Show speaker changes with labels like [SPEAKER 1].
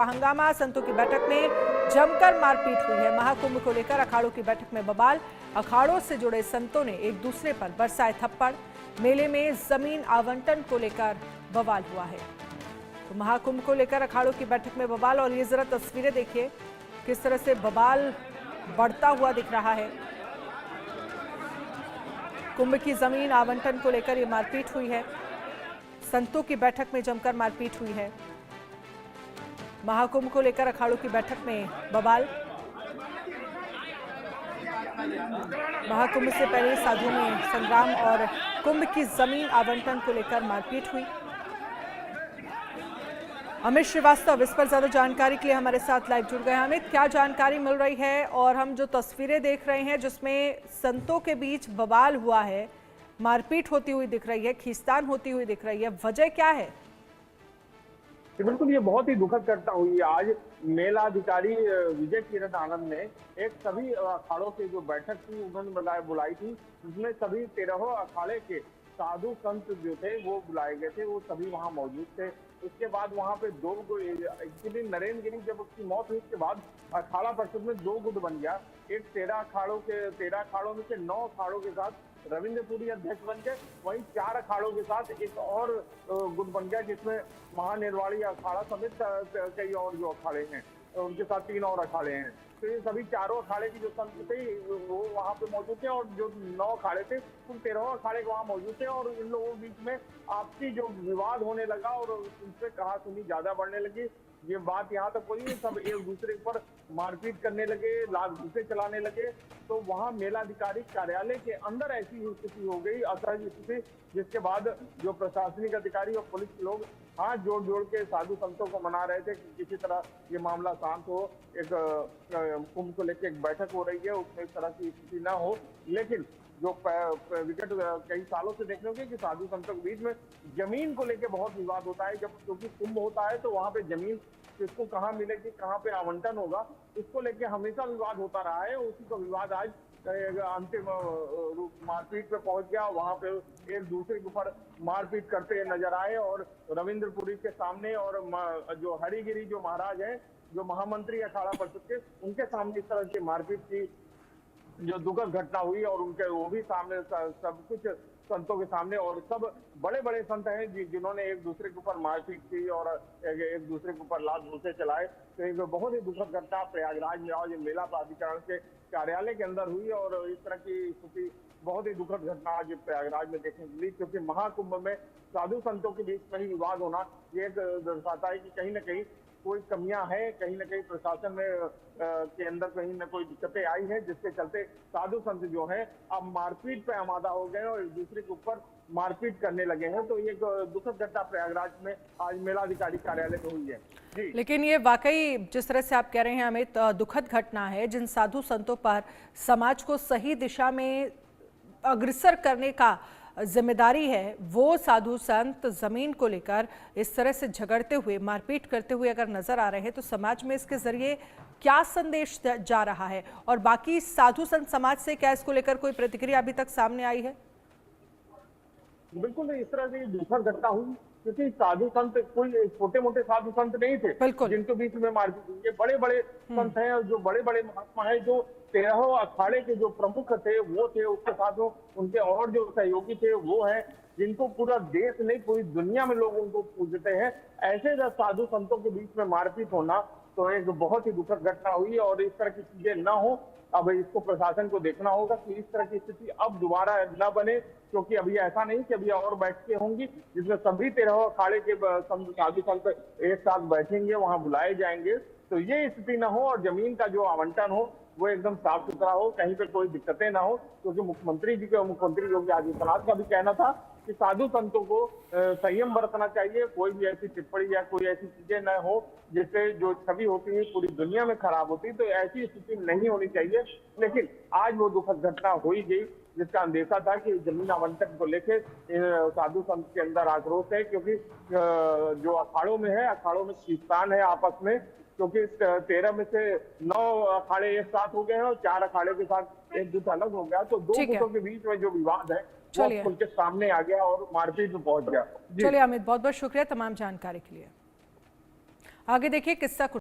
[SPEAKER 1] हंगामा, संतों की बैठक में जमकर मारपीट हुई है। महाकुंभ को लेकर अखाड़ों की बैठक में बवाल। अखाड़ों से जुड़े संतों ने एक दूसरे पर बरसाए थप्पड़। मेले में जमीन आवंटन को लेकर बवाल हुआ है। तो महाकुंभ को लेकर अखाड़ों की बैठक में बवाल, और ये जरा तस्वीरें देखिए किस तरह से बवाल बढ़ता हुआ दिख रहा है। कुंभ की जमीन आवंटन को लेकर ये मारपीट हुई है। संतों की बैठक में जमकर मारपीट हुई है। महाकुंभ को लेकर अखाड़ों की बैठक में बवाल। महाकुंभ से पहले साधुओं में संग्राम और कुंभ की जमीन आवंटन को लेकर मारपीट हुई। अमित श्रीवास्तव इस पर ज्यादा जानकारी के लिए हमारे साथ लाइव जुड़ गए हैं। अमित, क्या जानकारी मिल रही है? और हम जो तस्वीरें देख रहे हैं जिसमें संतों के बीच बवाल हुआ है, मारपीट होती हुई दिख रही है, खींचतान होती हुई दिख रही है, वजह क्या है?
[SPEAKER 2] बिल्कुल, ये बहुत ही दुखद घटना हुई है। आज मेला अधिकारी विजय किरण आनंद ने एक सभी अखाड़ों की जो बैठक थी उन्होंने बुलाई थी, जिसमें सभी 13 अखाड़े के साधु संत जो थे वो बुलाए गए थे, वो सभी वहां मौजूद थे। उसके बाद वहां पे एक्चुअली नरेंद्र गिरी जब उसकी मौत हुई उसके बाद अखाड़ा परिषद में 2 गुट बन गया। एक 13 अखाड़ों में से 9 अखाड़ों के साथ रविंद्रपुरी अध्यक्ष बन गए, वहीं 4 अखाड़ों के साथ एक और गुट बन गया जिसमें महानिर्वाणी अखाड़ा समेत कई और जो अखाड़े हैं उनके साथ 3 और अखाड़े हैं। तो ये सभी चारों अखाड़े की जो संत थे वो वहां पे मौजूद थे, और जो 9 अखाड़े थे उन 13 अखाड़े वहां मौजूद थे। और इन लोगों के बीच में आपसी जो विवाद होने लगा और उनसे कहा-सुनी ज्यादा बढ़ने लगी। ये बात यहाँ तक हुई, सब एक दूसरे पर मारपीट करने लगे, लात घूंसे चलाने लगे। तो वहां मेलाधिकारी कार्यालय के अंदर ऐसी स्थिति हो गई, असहज स्थिति, जिसके बाद जो प्रशासनिक अधिकारी और पुलिस के लोग हाथ जोड़ जोड़ के साधु संतों को मना रहे थे कि किसी तरह ये मामला शांत हो। एक कुंभ को लेकर एक बैठक हो रही है, उसमें इस तरह की स्थिति ना हो। लेकिन जो विगत कई सालों से देखने होंगे कि साधु संतों के बीच में जमीन को लेकर बहुत विवाद होता है। जब क्योंकि कुंभ होता है तो वहां पे जमीन किसको कहाँ मिलेगी, कहाँ पे आवंटन होगा, इसको लेके हमेशा विवाद होता रहा है। उसी का विवाद आज अंतिम मारपीट पे पहुंच गया। वहां पे एक दूसरे के ऊपर मारपीट करते नजर आए, और रविंद्रपुरी के सामने और जो हरिगिरी जो महाराज हैं, जो महामंत्री अखाड़ा परिषद के, उनके सामने इस तरह की मारपीट की जो दुखद घटना हुई। और उनके वो भी सामने सब कुछ संतों के सामने, और सब बड़े बड़े संत हैं जिन्होंने एक दूसरे के ऊपर मारपीट की और एक दूसरे के ऊपर लात घूंसे चलाए। तो एक बहुत ही दुखद घटना प्रयागराज में आज मेला प्राधिकरण के कार्यालय के अंदर हुई, और इस तरह की स्थिति बहुत ही दुखद घटना आज प्रयागराज में देखने को मिली। क्योंकि महाकुंभ में साधु संतों के बीच में ही विवाद होना ये दर्शाता है कि कहीं न कहीं कोई कमियां हैं, कहीं न कहीं प्रशासन में के अंदर कहीं न कोई दिक्कतें आई हैं, जिसके चलते साधु संत जो हैं अब मारपीट पे आमादा हो गए और एक दूसरे के ऊपर मारपीट करने लगे हैं। तो ये दुखद घटना प्रयागराज में आज मेलाधिकारी कार्यालय में हुई है जी।
[SPEAKER 1] लेकिन ये वाकई जिस तरह से आप कह रहे हैं अमित, दुखद घटना है। जिन साधु संतों पर समाज को सही दिशा में अग्रसर करने का जिम्मेदारी है, वो साधु संत जमीन को लेकर इस तरह से झगड़ते हुए, मारपीट करते हुए अगर नजर आ रहे हैं, तो समाज में इसके जरिए क्या संदेश जा रहा है? और बाकी साधु संत समाज से क्या इसको लेकर कोई प्रतिक्रिया अभी तक सामने आई है?
[SPEAKER 2] बिल्कुल, इस तरह से दुखद घटना हुई क्योंकि साधु संत कोई छोटे मोटे साधु संत नहीं थे जिनके बीच में मारपीट हुई। ये बड़े बड़े संत हैं, और जो बड़े बड़े महात्मा हैं, जो 13 अखाड़े के जो प्रमुख थे वो थे, उसके साथ उनके और जो सहयोगी थे वो हैं, जिनको पूरा देश नहीं पूरी दुनिया में लोग उनको पूजते हैं। ऐसे साधु संतों के बीच में मारपीट होना तो एक बहुत ही दुखद घटना हुई, और इस तरह की चीजें ना हो। अब इसको प्रशासन को देखना होगा कि इस तरह की स्थिति अब दोबारा न बने, क्योंकि अभी ऐसा नहीं कि अभी और बैठकें होंगी जिसमें सभी 13 अखाड़े के साधु संत एक साथ बैठेंगे, वहां बुलाए जाएंगे। तो ये स्थिति न हो, और जमीन का जो आवंटन हो वो एकदम साफ सुथरा हो, कहीं पे कोई दिक्कतें ना हो। क्योंकि मुख्यमंत्री योगी आदित्यनाथ का भी कहना था कि साधु संतों को संयम बरतना चाहिए, कोई भी ऐसी टिप्पणी या कोई ऐसी चीजें न हो जिससे जो छवि होती है पूरी दुनिया में खराब होती है। तो ऐसी स्थिति नहीं होनी चाहिए। लेकिन आज वो दुखद घटना हो ही गई, जिसका अंदेशा था कि जमीन आवंटन को लेकर साधु संत के अंदर आक्रोश है। क्योंकि जो अखाड़ों में है, अखाड़ों में खींचतान है आपस में, क्योंकि 13 में से 9 अखाड़े एक साथ हो गए हैं और 4 अखाड़े के साथ एक गुट अलग हो गया। तो 2 गुटों के बीच में जो विवाद है वो उनके सामने आ गया और मारपीट में पहुंच गया।
[SPEAKER 1] चलिए अमित, बहुत बहुत शुक्रिया तमाम जानकारी के लिए। आगे देखिए किस्सा कुछ